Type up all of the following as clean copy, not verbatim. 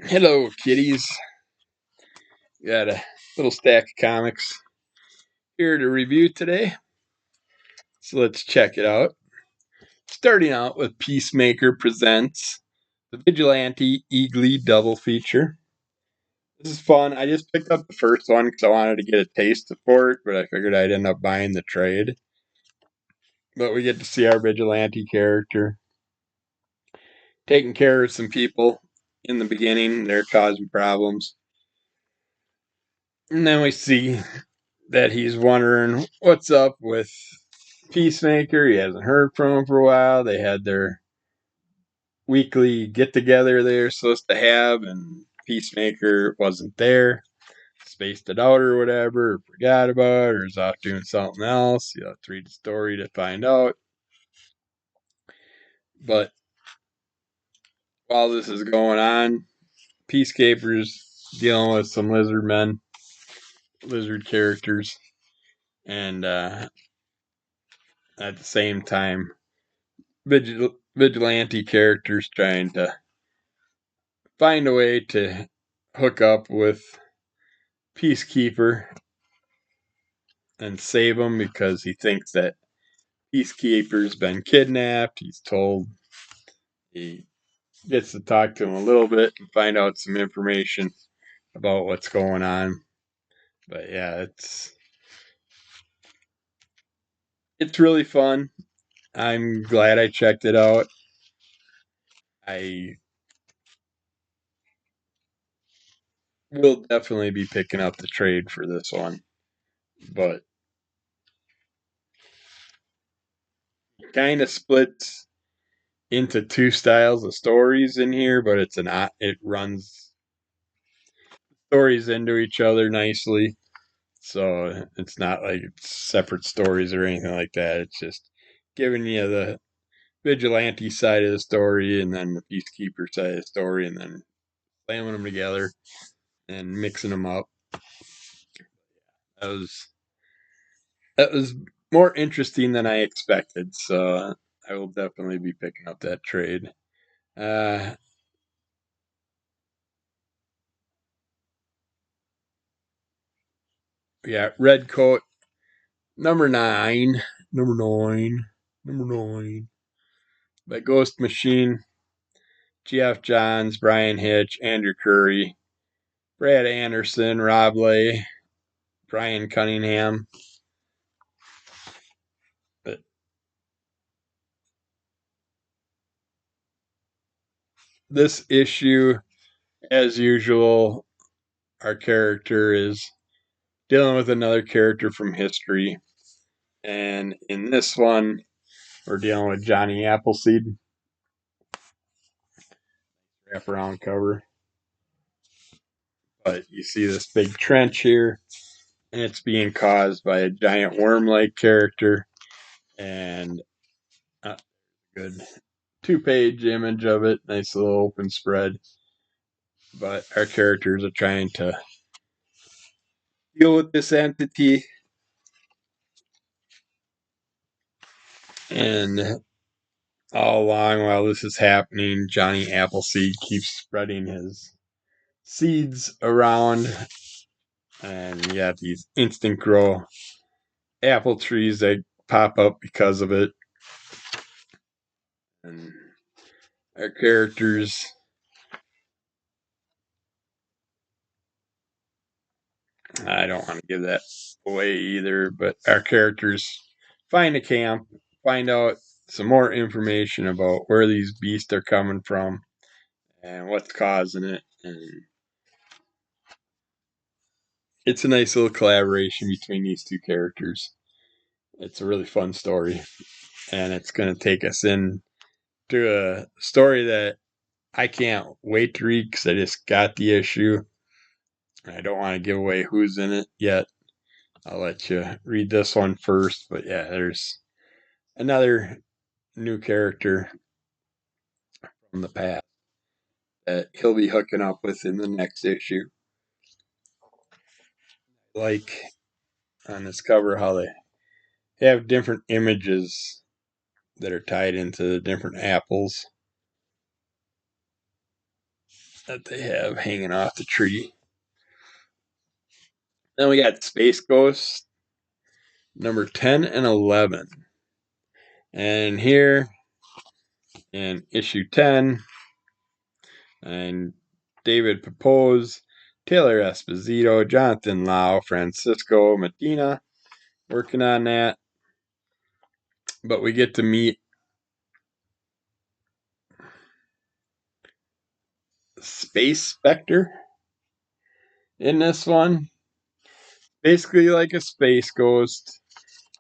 Hello, kitties. Got a little stack of comics here to review today. So let's check it out. Starting out with Peacemaker Presents the Vigilante Eagly Double Feature. This is fun. I just picked up the first one because I wanted to get a taste for it, but I figured I'd end up buying the trade. But we get to see our Vigilante character taking care of some people in the beginning. They're causing problems. And then we see that he's wondering what's up with Peacemaker. He hasn't heard from him for a while. They had their weekly get together they were supposed to have, and Peacemaker wasn't there. Spaced it out or whatever, or forgot about it, or is out doing something else. You have to read the story to find out. But while this is going on, Peacekeeper's dealing with some lizard characters, and at the same time, vigilante characters trying to find a way to hook up with Peacekeeper and save him because he thinks that Peacekeeper's been kidnapped. He's told he gets to talk to him a little bit and find out some information about what's going on. But yeah, it's really fun. I'm glad I checked it out. I will definitely be picking up the trade for this one, but it kind of splits into two styles of stories in here, but it runs stories into each other nicely. So it's not like it's separate stories or anything like that. It's just giving you the vigilante side of the story and then the peacekeeper side of the story and then slamming them together and mixing them up. That was that was more interesting than I expected. So I will definitely be picking up that trade. Uh, yeah, Redcoat number nine, number nine, number nine. By Ghost Machine, Geoff Johns, Brian Hitch, Andrew Curry, Brad Anderson, Rob Lay, Brian Cunningham. But this issue, as usual, our character is dealing with another character from history. And in this one, we're dealing with Johnny Appleseed, wraparound cover. But you see this big trench here, and it's being caused by a giant worm-like character. And good 2-page image of it, nice little open spread. But our characters are trying to deal with this entity, and all along while this is happening, Johnny Appleseed keeps spreading his seeds around, and you have these instant grow apple trees that pop up because of it. And our characters, I don't want to give that away either, but our characters find a camp, find out some more information about where these beasts are coming from and what's causing it. And it's a nice little collaboration between these two characters. It's a really fun story, and it's going to take us in to a story that I can't wait to read because I just got the issue. I don't want to give away who's in it yet. I'll let you read this one first. But yeah, there's another new character from the past that he'll be hooking up with in the next issue. Like on this cover, how they have different images that are tied into the different apples. that they have hanging off the tree. Then we got Space Ghost number 10 and 11. And here in issue 10, and David Papose, Taylor Esposito, Jonathan Lau, Francisco Medina working on that. But we get to meet Space Spectre in this one. Basically like a space ghost,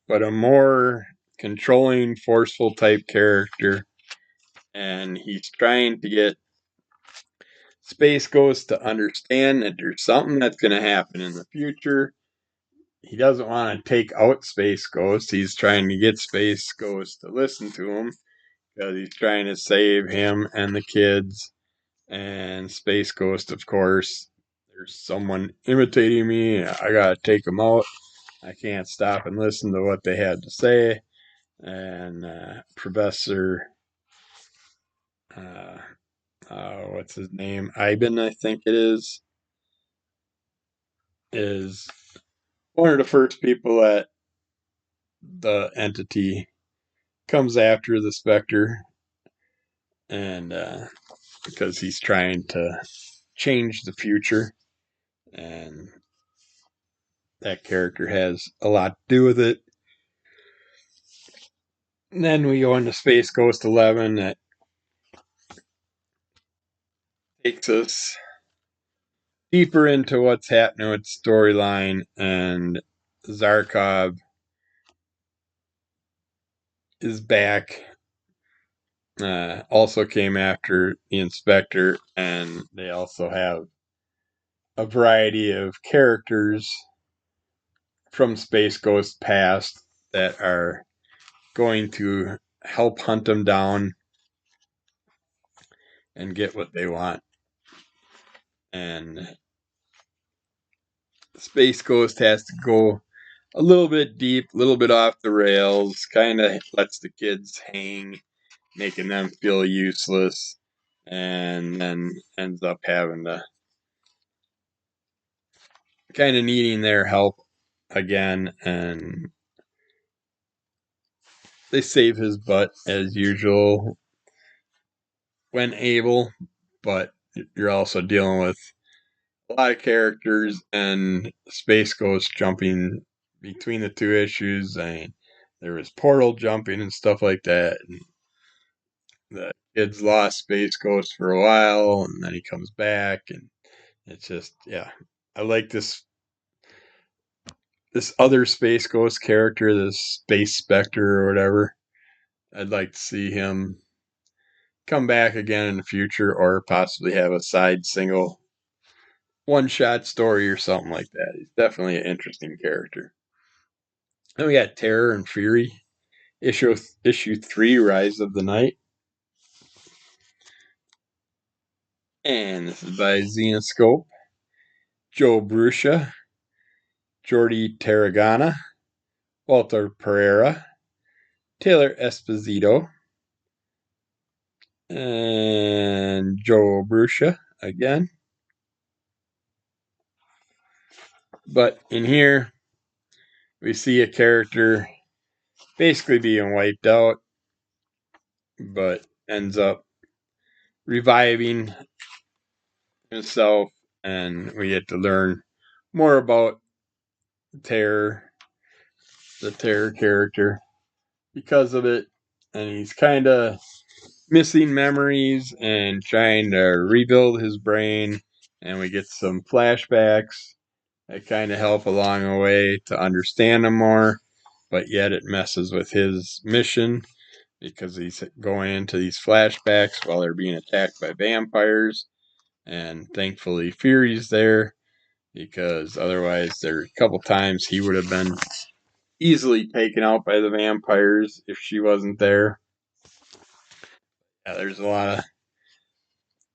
but a more controlling, forceful type character. And he's trying to get Space Ghost to understand that there's something that's going to happen in the future. He doesn't want to take out Space Ghost. He's trying to get Space Ghost to listen to him because he's trying to save him and the kids. And Space Ghost, of course, there's someone imitating me. I gotta take them out. I can't stop and listen to what they had to say. And Professor, uh, what's his name? Ivan, I think it is one of the first people that the entity comes after the Spectre. And because he's trying to change the future. And that character has a lot to do with it. And then we go into Space Ghost 11 that takes us deeper into what's happening with the storyline, and Zarkov is back. Also came after the Inspector, and they also have a variety of characters from Space Ghost past that are going to help hunt them down and get what they want. And Space Ghost has to go a little bit deep, a little bit off the rails, kind of lets the kids hang, making them feel useless, and then ends up having to kind of needing their help again, and they save his butt as usual when able, but you're also dealing with a lot of characters and Space Ghost jumping between the two issues. I mean, there was portal jumping and stuff like that. And the kids lost Space Ghost for a while, and then he comes back, and it's just, yeah. I like this other Space Ghost character, this Space Spectre or whatever. I'd like to see him come back again in the future, or possibly have a side single one-shot story or something like that. He's definitely an interesting character. Then we got Terror and Fury, issue 3, Rise of the Night. And this is by Xenoscope, Joe Bruscia, Jordi Tarragona, Walter Pereira, Taylor Esposito, and Joe Bruscia again. But in here, we see a character basically being wiped out, but ends up reviving himself, and we get to learn more about Terror, the Terror character, because of it. And he's kind of missing memories and trying to rebuild his brain, and we get some flashbacks that kind of help along the way to understand him more, but yet it messes with his mission because he's going into these flashbacks while they're being attacked by vampires, and thankfully Fury's there, because otherwise there are a couple times he would have been easily taken out by the vampires if she wasn't there. Yeah, there's a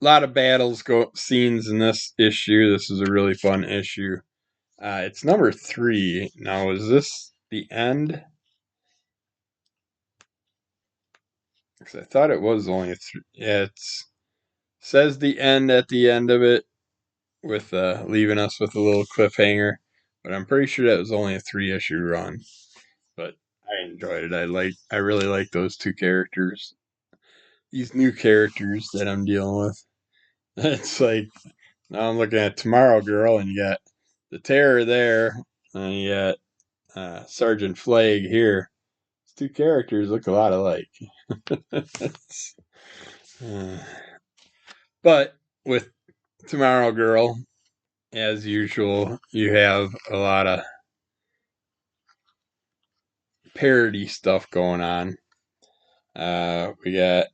lot of battles scenes in this issue. This is a really fun issue. It's number 3. Now, is this the end? Because I thought it was only a 3. Yeah, it's says the end at the end of it, with leaving us with a little cliffhanger. But I'm pretty sure that was only a 3-issue run. But I enjoyed it. I really like those two characters. These new characters that I'm dealing with. It's like now I'm looking at Tomorrow Girl, and you got the Terror there, and you got Sergeant Flag here. These two characters look a lot alike. uh, but with Tomorrow Girl, as usual, you have a lot of parody stuff going on. We got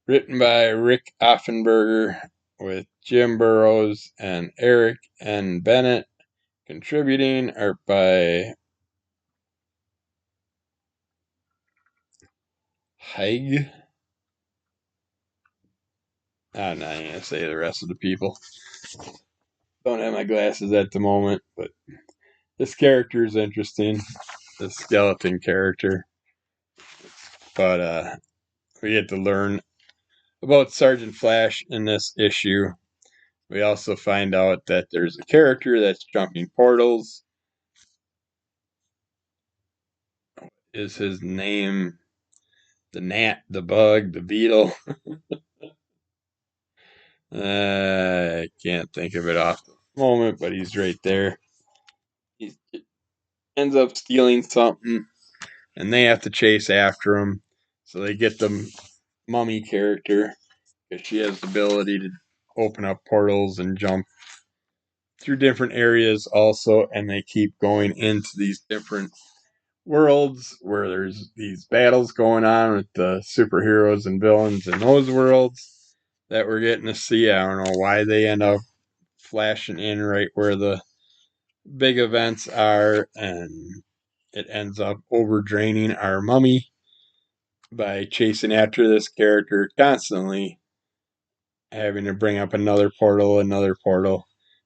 written by Rick Offenberger with Jim Burrows and Eric N. Bennett. Contributing art by Haig. I'm not going to say the rest of the people. Don't have my glasses at the moment, but this character is interesting. The skeleton character. But we get to learn about Sergeant Flash in this issue. We also find out that there's a character that's jumping portals. Is his name the gnat, the bug, the beetle? I can't think of it off the moment, but he's right there. He ends up stealing something, and they have to chase after him. So they get the mummy character, because she has the ability to open up portals and jump through different areas also, and they keep going into these different worlds where there's these battles going on with the superheroes and villains in those worlds that we're getting to see. I don't know why they end up flashing in right where the big events are, and it ends up over draining our mummy by chasing after this character constantly, having to bring up another portal,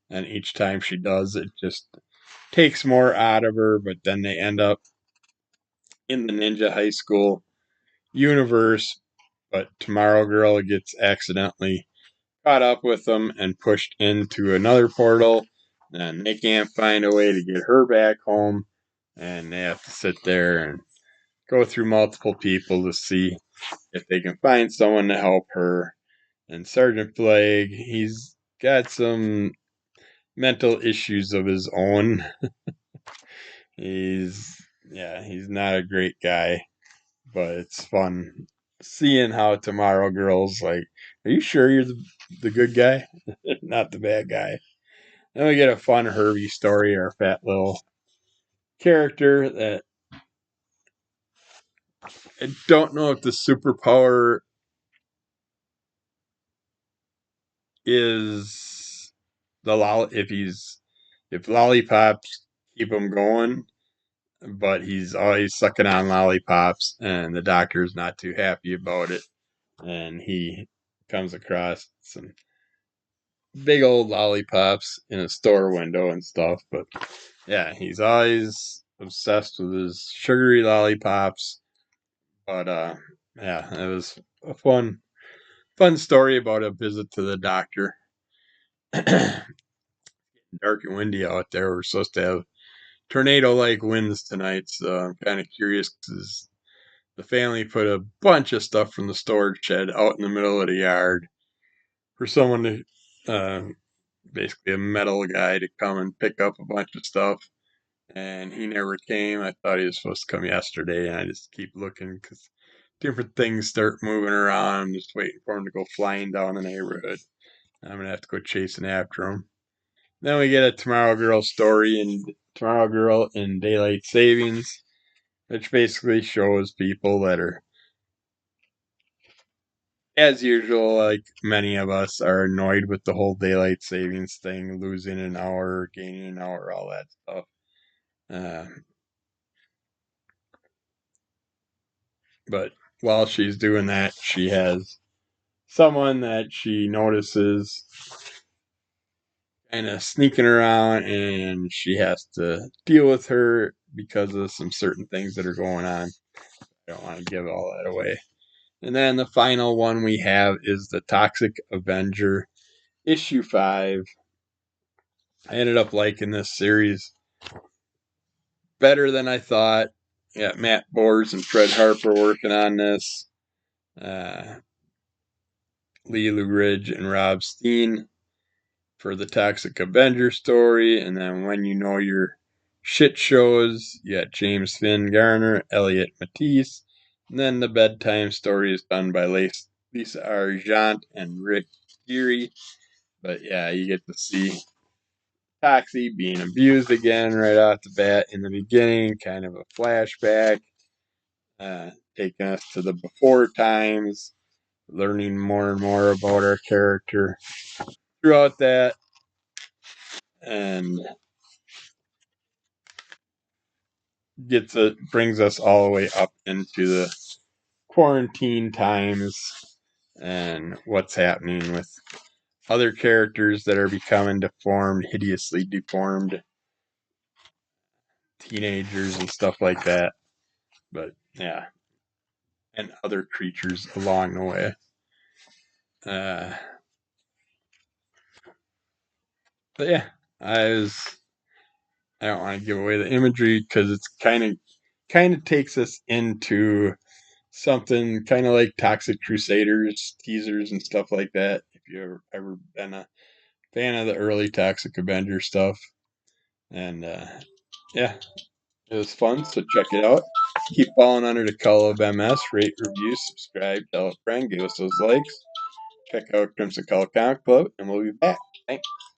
and each time she does, it just takes more out of her. But then they end up in the Ninja High School universe, but Tomorrow Girl gets accidentally caught up with them and pushed into another portal, and they can't find a way to get her back home, and they have to sit there and go through multiple people to see if they can find someone to help her. And Sergeant Flag, he's got some mental issues of his own. He's not a great guy, but it's fun seeing how Tomorrow Girl's like, are you sure you're the good guy? Not the bad guy. Then we get a fun Herbie story, our fat little character that I don't know if the superpower is if lollipops keep him going, but he's always sucking on lollipops, and the doctor's not too happy about it, and he comes across some big old lollipops in a store window and stuff. But yeah, he's always obsessed with his sugary lollipops. But yeah, it was a fun story about a visit to the doctor. Dark and windy out there. We're supposed to have tornado-like winds tonight, so I'm kind of curious because the family put a bunch of stuff from the storage shed out in the middle of the yard for someone to, basically a metal guy, to come and pick up a bunch of stuff. And he never came. I thought he was supposed to come yesterday, and I just keep looking because different things start moving around. I'm just waiting for him to go flying down the neighborhood. I'm gonna have to go chasing after him. Then we get a Tomorrow Girl story, and Tomorrow Girl in Daylight Savings, which basically shows people that are, as usual, like many of us, are annoyed with the whole daylight savings thing, losing an hour, gaining an hour, all that stuff. Uh, but while she's doing that, she has someone that she notices kind of sneaking around, and she has to deal with her because of some certain things that are going on. I don't want to give all that away. And then the final one we have is the Toxic Avenger, issue 5. I ended up liking this series better than I thought. Yeah, Matt Bors and Fred Harper working on this. Lee Ridge and Rob Steen for the Toxic Avenger story. And then When You Know Your Shit Shows, you got James Finn Garner, Elliot Matisse. And then the bedtime story is done by Lisa Argent and Rick Geary. But yeah, you get to see Toxie being abused again right off the bat in the beginning, kind of a flashback, taking us to the before times, learning more and more about our character throughout that, and brings us all the way up into the quarantine times and what's happening with other characters that are becoming deformed, hideously deformed teenagers and stuff like that. But yeah, and other creatures along the way. Uh, but yeah, I don't want to give away the imagery because it's kind of takes us into something kind of like Toxic Crusaders teasers and stuff like that. If you ever been a fan of the early Toxic Avenger stuff, and yeah, it was fun. So check it out. Keep falling under the call of MS. Rate, review, subscribe, tell a friend, give us those likes. Check out Crimson Call Comic Club, and we'll be back. Thanks.